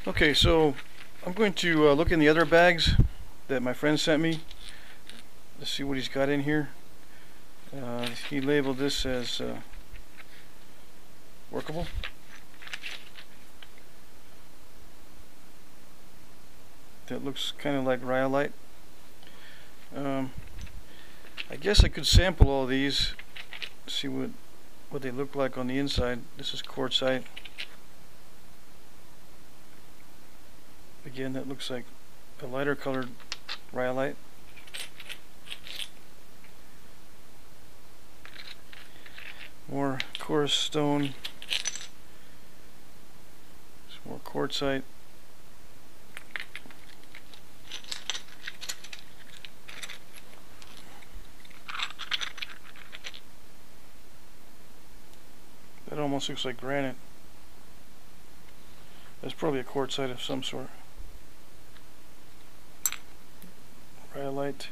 Okay, so I'm going to look in the other bags that my friend sent me. Let's see what he's got in here. He labeled this as workable. That looks kind of like rhyolite. I guess I could sample all these, see what they look like on the inside. This is quartzite. Again, that looks like a lighter colored rhyolite. More coarse stone. Some more quartzite. That almost looks like granite. That's probably a quartzite of some sort. Rhyolite.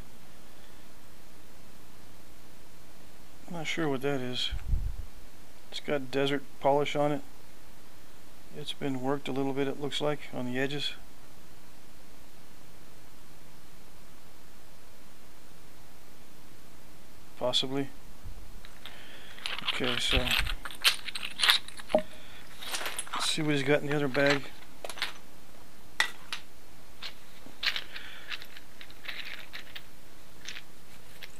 I'm not sure what that is. It's got desert polish on it. It's been worked a little bit, it looks like, on the edges. Possibly. Okay, so let's see what he's got in the other bag.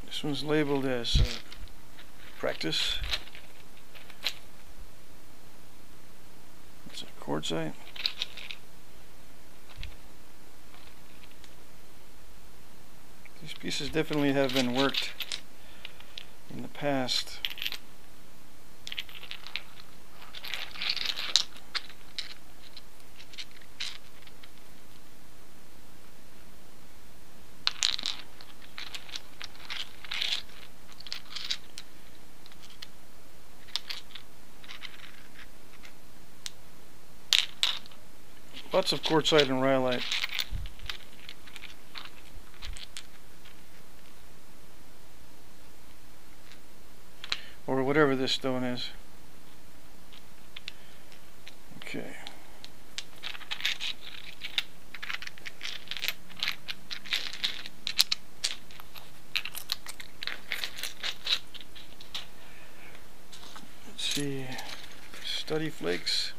This one's labeled as practice. It's a quartzite. These pieces definitely have been worked in the past. Lots of quartzite and rhyolite. Or whatever this stone is. Okay. Let's see. Study flakes.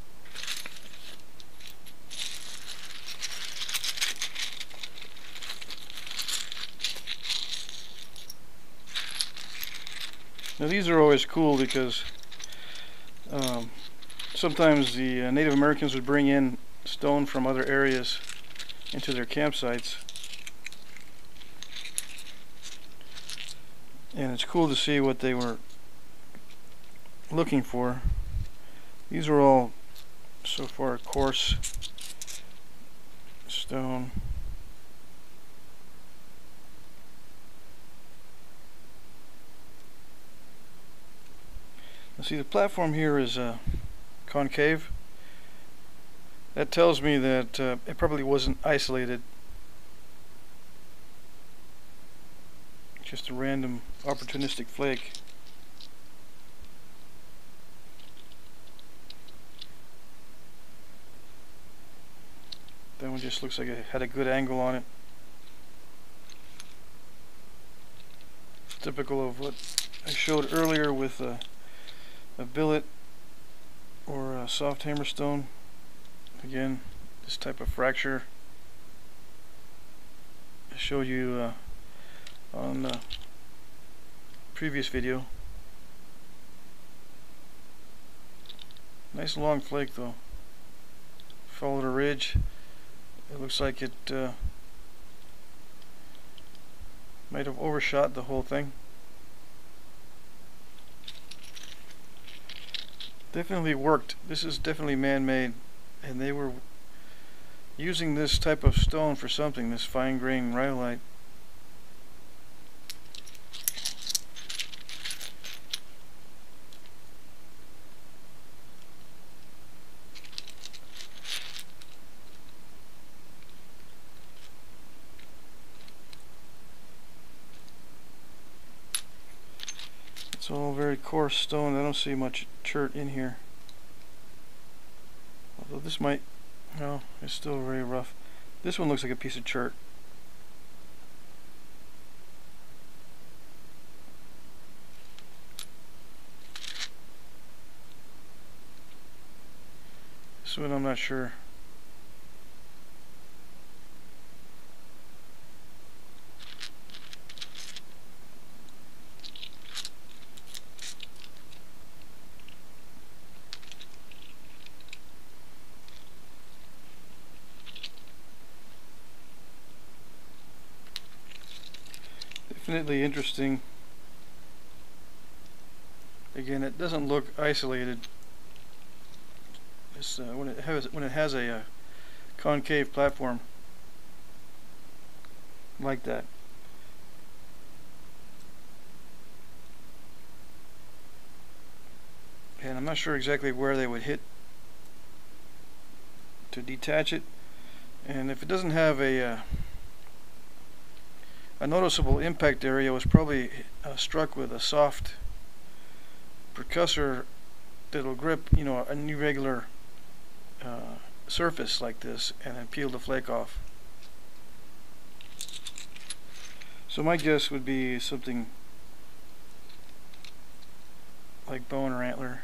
Now these are always cool because sometimes the Native Americans would bring in stone from other areas into their campsites, and it's cool to see what they were looking for. These are all so far coarse stone. See, the platform here is concave. That tells me that it probably wasn't isolated. Just a random opportunistic flake. That one just looks like it had a good angle on it. Typical of what I showed earlier with a billet or a soft hammerstone. Again, this type of fracture I showed you on the previous video. Nice long flake though. Followed a ridge. It looks like it might have overshot the whole thing. Definitely worked. This is definitely man-made, and they were using this type of stone for something, this fine-grained rhyolite. It's all very coarse stone. I don't see much chert in here. Although this might No, it's still very rough. This one looks like a piece of chert. This one I'm not sure. Definitely interesting. Again, it doesn't look isolated. It's, when it has a concave platform like that. And I'm not sure exactly where they would hit to detach it. And if it doesn't have a noticeable impact area, it was probably struck with a soft percussor that'll grip, you know, an irregular surface like this and then peel the flake off. So my guess would be something like bone or antler.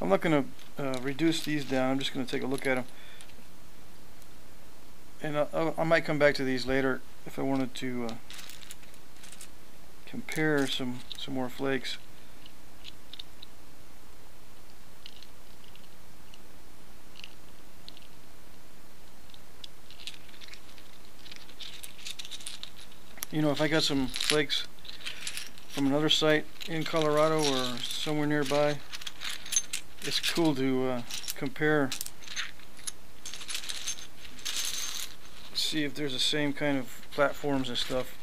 I'm not going to reduce these down. I'm just going to take a look at them. And I might come back to these later if I wanted to compare some more flakes. You know, if I got some flakes from another site in Colorado or somewhere nearby, it's cool to compare, see if there's the same kind of platforms and stuff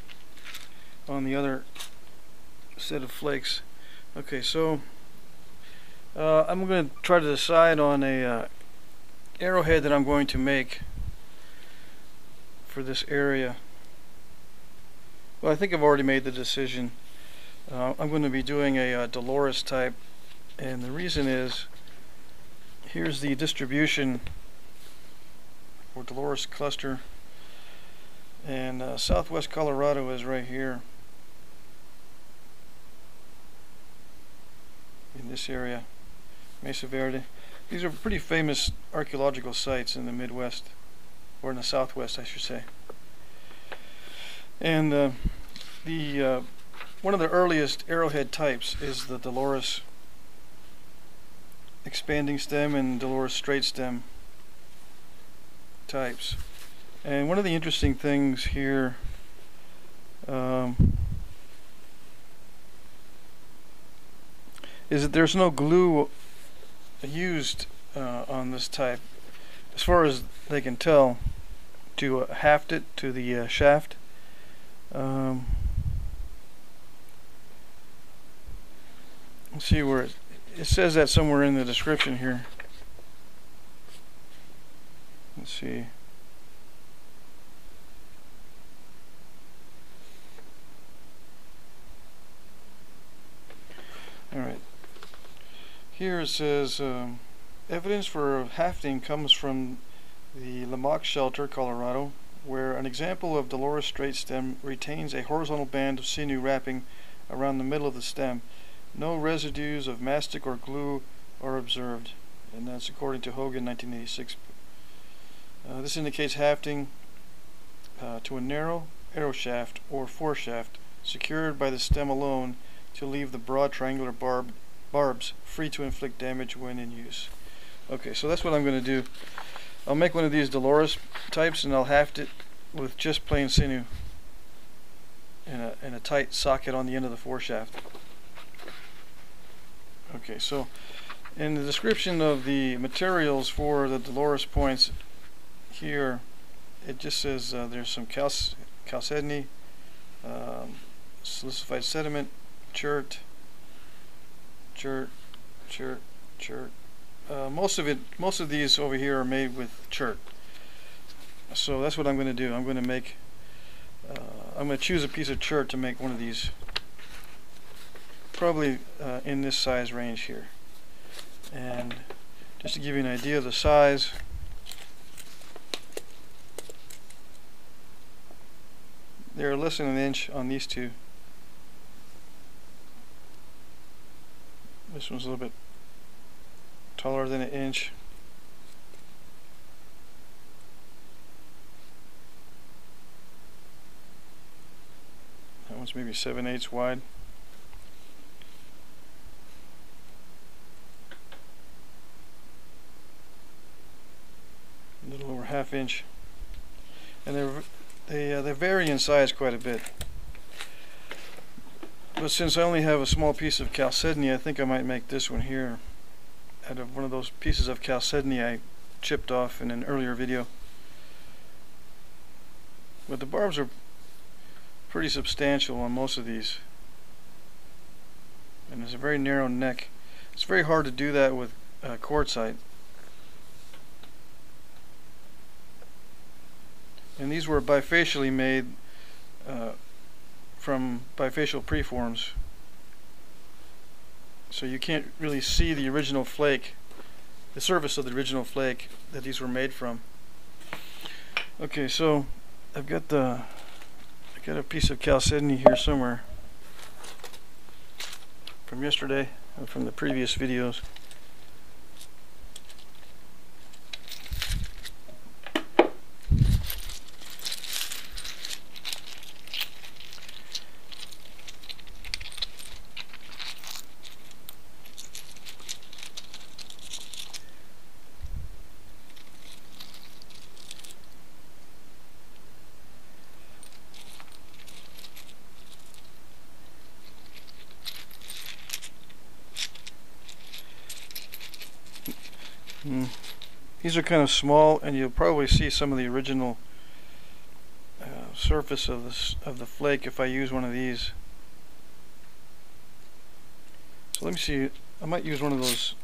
on the other set of flakes. Okay, so I'm going to try to decide on a arrowhead that I'm going to make for this area. Well, I think I've already made the decision. I'm going to be doing a Dolores type, and the reason is, here's the distribution for Dolores cluster, and southwest Colorado is right here in this area, Mesa Verde. These are pretty famous archaeological sites in the Midwest, or in the Southwest I should say. And one of the earliest arrowhead types is the Dolores expanding stem and Dolores straight stem types. And one of the interesting things here is that there's no glue used on this type, as far as they can tell, to haft it to the shaft. Let's see where it says that somewhere in the description here. Let's see. Alright. Here it says evidence for hafting comes from the Lamaque Shelter, Colorado, where an example of Dolores straight stem retains a horizontal band of sinew wrapping around the middle of the stem. No residues of mastic or glue are observed, and that's according to Hogan, 1986. This indicates hafting to a narrow arrow shaft or foreshaft secured by the stem alone to leave the broad triangular barbs free to inflict damage when in use. Okay, so that's what I'm going to do. I'll make one of these Dolores types and I'll haft it with just plain sinew and a tight socket on the end of the foreshaft. Okay, so in the description of the materials for the Dolores points here, it just says there's some chalcedony, silicified sediment, chert. Most of these over here are made with chert. So that's what I'm going to do. I'm going to choose a piece of chert to make one of these. Probably in this size range here. And just to give you an idea of the size. They're less than an inch on these two. This one's a little bit taller than an inch. That one's maybe 7/8 wide. A little over ½ inch. And they vary in size quite a bit. But since I only have a small piece of chalcedony, I think I might make this one here out of one of those pieces of chalcedony I chipped off in an earlier video. But the barbs are pretty substantial on most of these, and it's a very narrow neck. It's very hard to do that with quartzite. And these were bifacially made from bifacial preforms, so you can't really see the original flake, the surface of the original flake that these were made from. Okay, so I've got a piece of chalcedony here somewhere from yesterday and from the previous videos. These are kind of small, and you'll probably see some of the original surface of the flake if I use one of these. So let me see. I might use one of those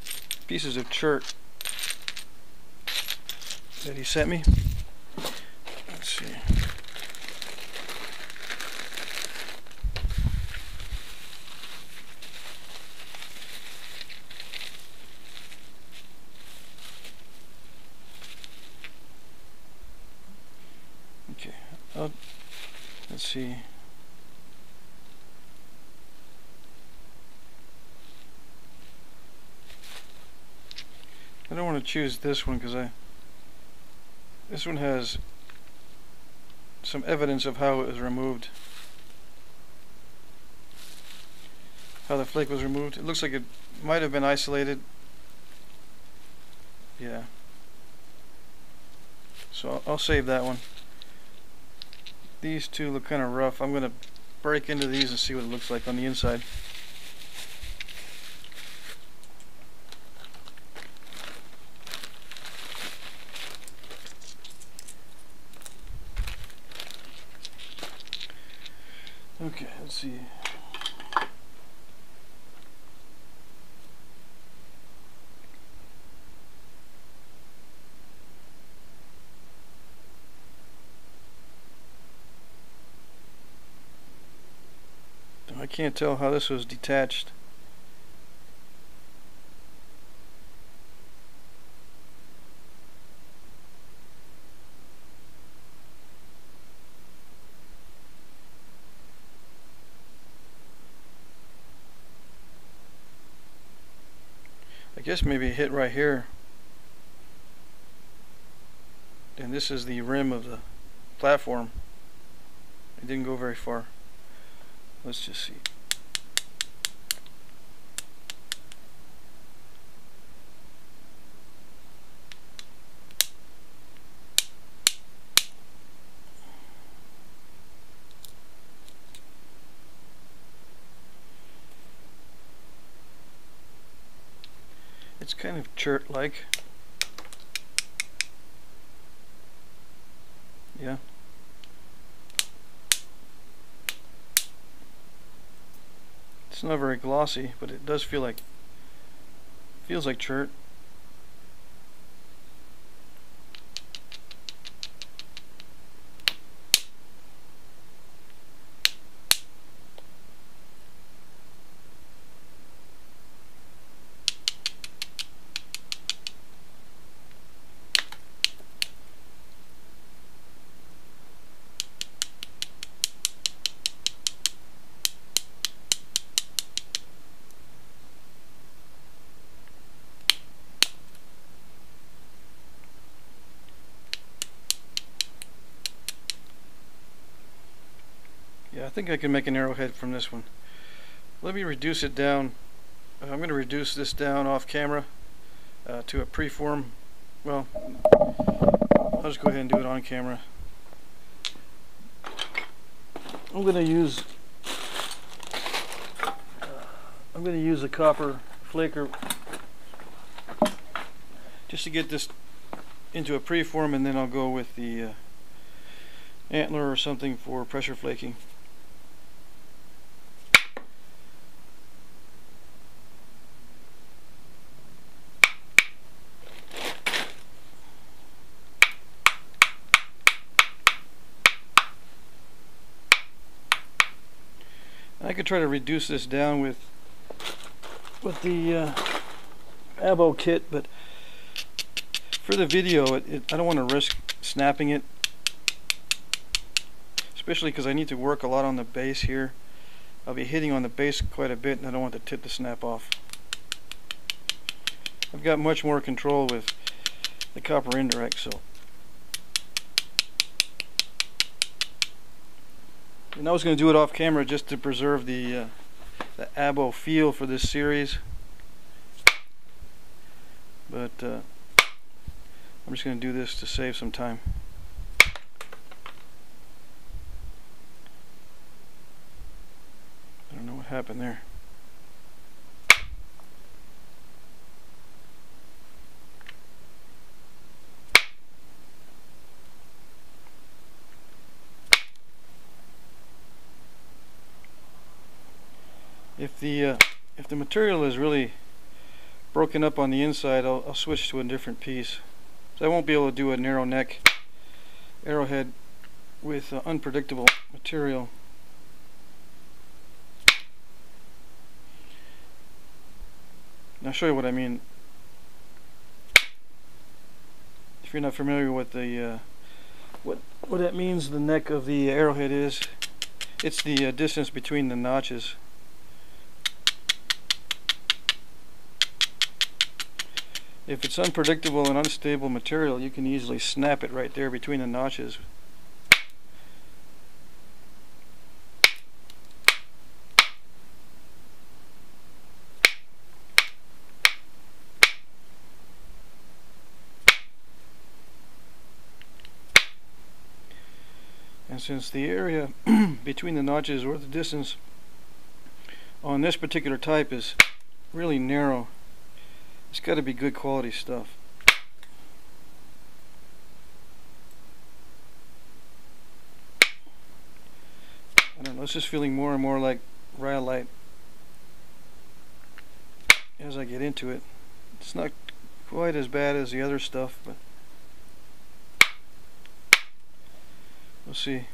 pieces of chert that he sent me. Let's see. Okay, let's see. I don't want to choose this one because this one has some evidence of how it was removed, how the flake was removed. It looks like it might have been isolated. Yeah. So I'll save that one. These two look kind of rough. I'm going to break into these and see what it looks like on the inside. Okay, let's see. I can't tell how this was detached. I guess maybe it hit right here. And this is the rim of the platform. It didn't go very far. Let's just see. It's kind of chert-like. Yeah. It's not very glossy, but it does feels like chert. Yeah, I think I can make an arrowhead from this one. Let me reduce it down. I'm going to reduce this down off camera to a preform. Well, I'll just go ahead and do it on camera. I'm going to use a copper flaker just to get this into a preform, and then I'll go with the antler or something for pressure flaking. I could try to reduce this down with the Abo kit, but for the video, I don't want to risk snapping it, especially because I need to work a lot on the base here. I'll be hitting on the base quite a bit, and I don't want the tip to snap off. I've got much more control with the copper indirect, so. And I was going to do it off camera just to preserve the Abo feel for this series, but I'm just going to do this to save some time. I don't know what happened there. If the material is really broken up on the inside, I'll switch to a different piece. So I won't be able to do a narrow neck arrowhead with unpredictable material. Now I'll show you what I mean. If you're not familiar with the what that means, the neck of the arrowhead is, it's the distance between the notches. If it's unpredictable and unstable material, you can easily snap it right there between the notches. And since the area between the notches, or the distance on this particular type, is really narrow, it's got to be good quality stuff. I don't know, it's just feeling more and more like rhyolite as I get into it. It's not quite as bad as the other stuff, but we'll see.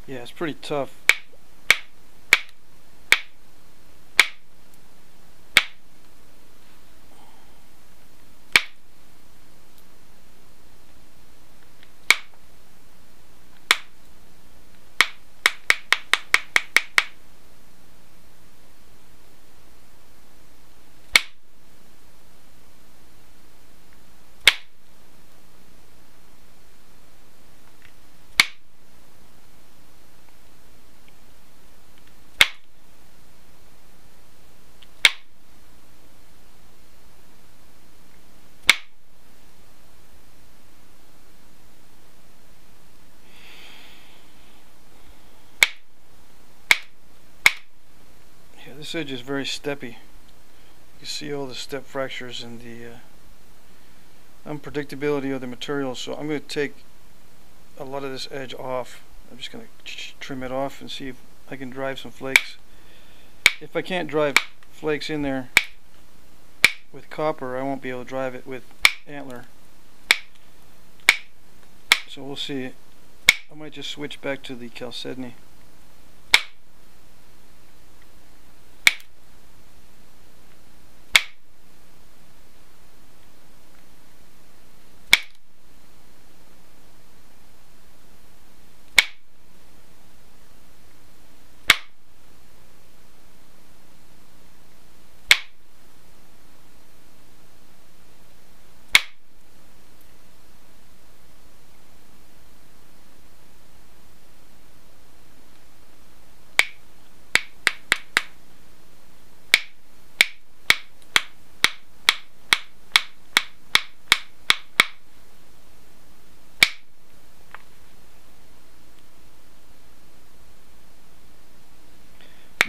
Yeah, it's pretty tough. this edge is very steppy. You can see all the step fractures and the unpredictability of the material. So I'm going to take a lot of this edge off. I'm just going to trim it off and see if I can drive some flakes. If I can't drive flakes in there with copper, I won't be able to drive it with antler. So we'll see. I might just switch back to the chalcedony.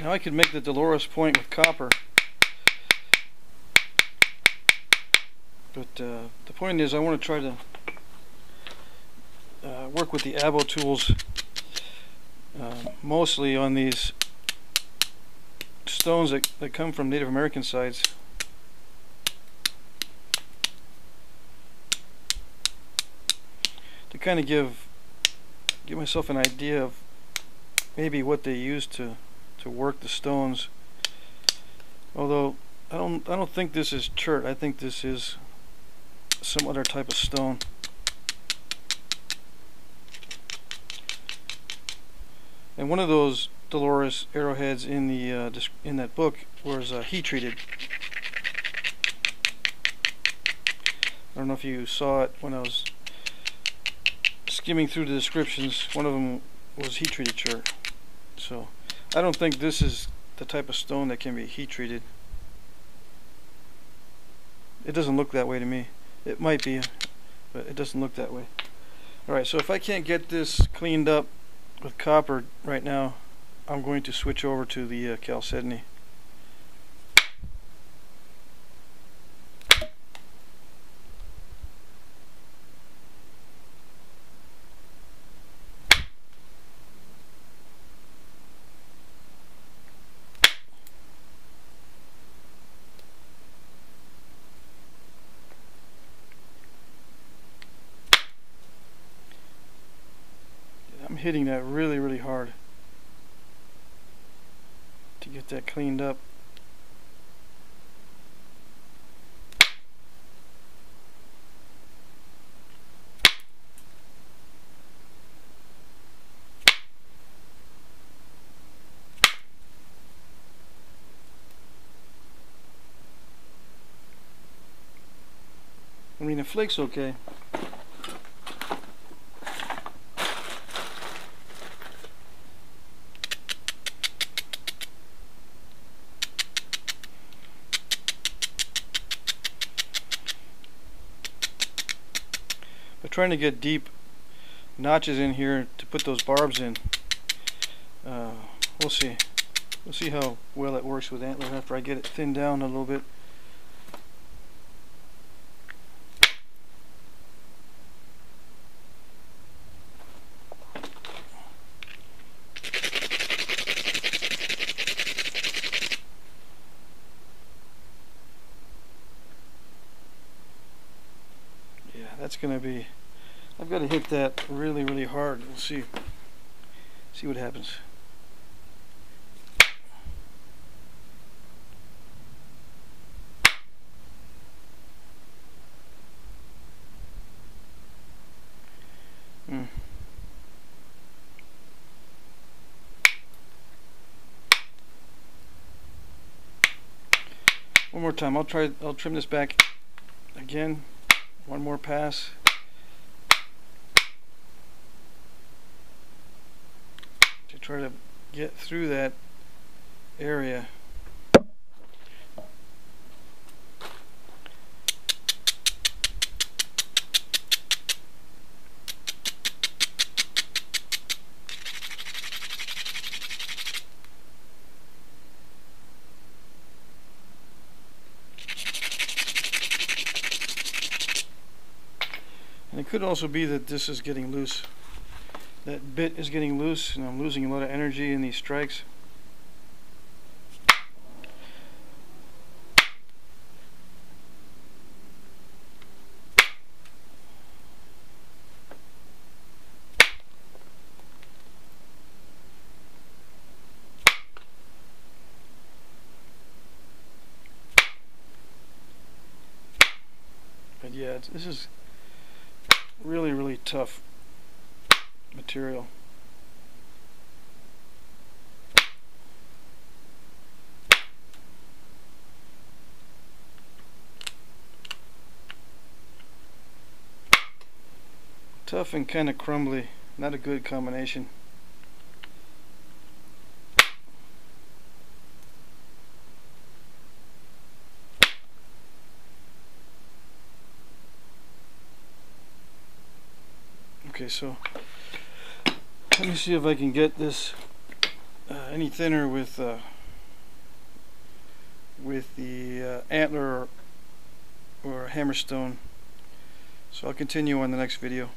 Now I could make the Dolores point with copper, but the point is I want to try to work with the abo tools mostly on these stones that come from Native American sites. To kind of give myself an idea of maybe what they used to work the stones. Although I don't think this is chert. I think this is some other type of stone. And one of those Dolores arrowheads in the in that book was heat treated. I don't know if you saw it when I was skimming through the descriptions. One of them was heat treated chert. So I don't think this is the type of stone that can be heat treated. It doesn't look that way to me. It might be, but it doesn't look that way. Alright, so if I can't get this cleaned up with copper right now, I'm going to switch over to the chalcedony. I'm hitting that really hard to get that cleaned up. I mean, the flake's okay. But trying to get deep notches in here to put those barbs in, we'll see. We'll see how well it works with antler after I get it thinned down a little bit. That's gonna be, I've got to hit that really hard. We'll see what happens. One more time. I'll trim this back again. One more pass. To try to get through that area. could also be that this is getting loose. That bit is getting loose, and I'm losing a lot of energy in these strikes. But yeah, this is really tough material. Tough and kind of crumbly. Not a good combination. Okay, so let me see if I can get this any thinner with the antler or hammerstone. So I'll continue on the next video.